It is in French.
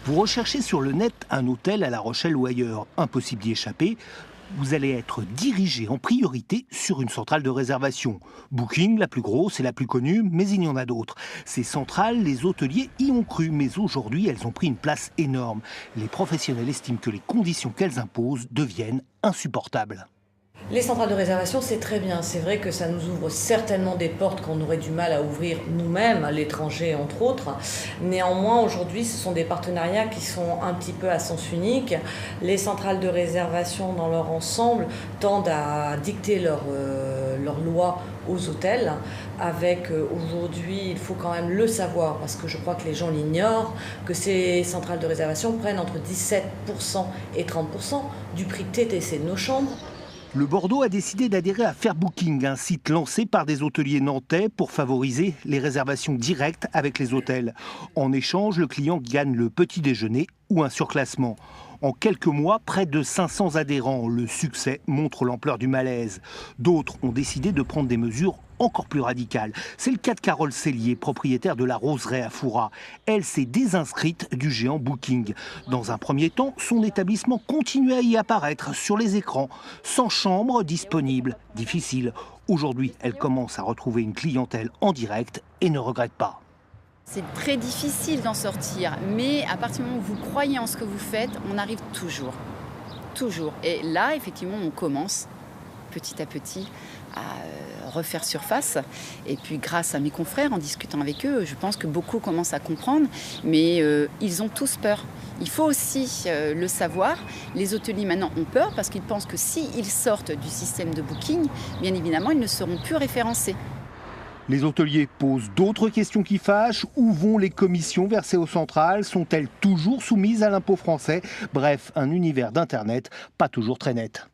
Vous recherchez sur le net un hôtel à La Rochelle ou ailleurs. Impossible d'y échapper. Vous allez être dirigé en priorité sur une centrale de réservation. Booking, la plus grosse et la plus connue, mais il y en a d'autres. Ces centrales, les hôteliers y ont cru, mais aujourd'hui, elles ont pris une place énorme. Les professionnels estiment que les conditions qu'elles imposent deviennent insupportables. Les centrales de réservation, c'est très bien. C'est vrai que ça nous ouvre certainement des portes qu'on aurait du mal à ouvrir nous-mêmes, à l'étranger entre autres. Néanmoins, aujourd'hui, ce sont des partenariats qui sont un petit peu à sens unique. Les centrales de réservation, dans leur ensemble, tendent à dicter leurs lois aux hôtels. Avec aujourd'hui, il faut quand même le savoir, parce que je crois que les gens l'ignorent, que ces centrales de réservation prennent entre 17% et 30% du prix TTC de nos chambres. Le Bordeaux a décidé d'adhérer à Fairbooking, un site lancé par des hôteliers nantais pour favoriser les réservations directes avec les hôtels. En échange, le client gagne le petit déjeuner ou un surclassement. En quelques mois, près de 500 adhérents. Le succès montre l'ampleur du malaise. D'autres ont décidé de prendre des mesures encore plus radicales. C'est le cas de Carole Cellier, propriétaire de la Roseraie à Fouras. Elle s'est désinscrite du géant Booking. Dans un premier temps, son établissement continuait à y apparaître sur les écrans, sans chambre disponible. Difficile. Aujourd'hui, elle commence à retrouver une clientèle en direct et ne regrette pas. C'est très difficile d'en sortir, mais à partir du moment où vous croyez en ce que vous faites, on arrive toujours. Toujours. Et là, effectivement, on commence petit à petit à refaire surface. Et puis, grâce à mes confrères, en discutant avec eux, je pense que beaucoup commencent à comprendre, mais ils ont tous peur. Il faut aussi le savoir. Les hôteliers maintenant ont peur parce qu'ils pensent que s'ils sortent du système de booking, bien évidemment, ils ne seront plus référencés. Les hôteliers posent d'autres questions qui fâchent. Où vont les commissions versées aux centrales? Sont-elles toujours soumises à l'impôt français? Bref, un univers d'Internet pas toujours très net.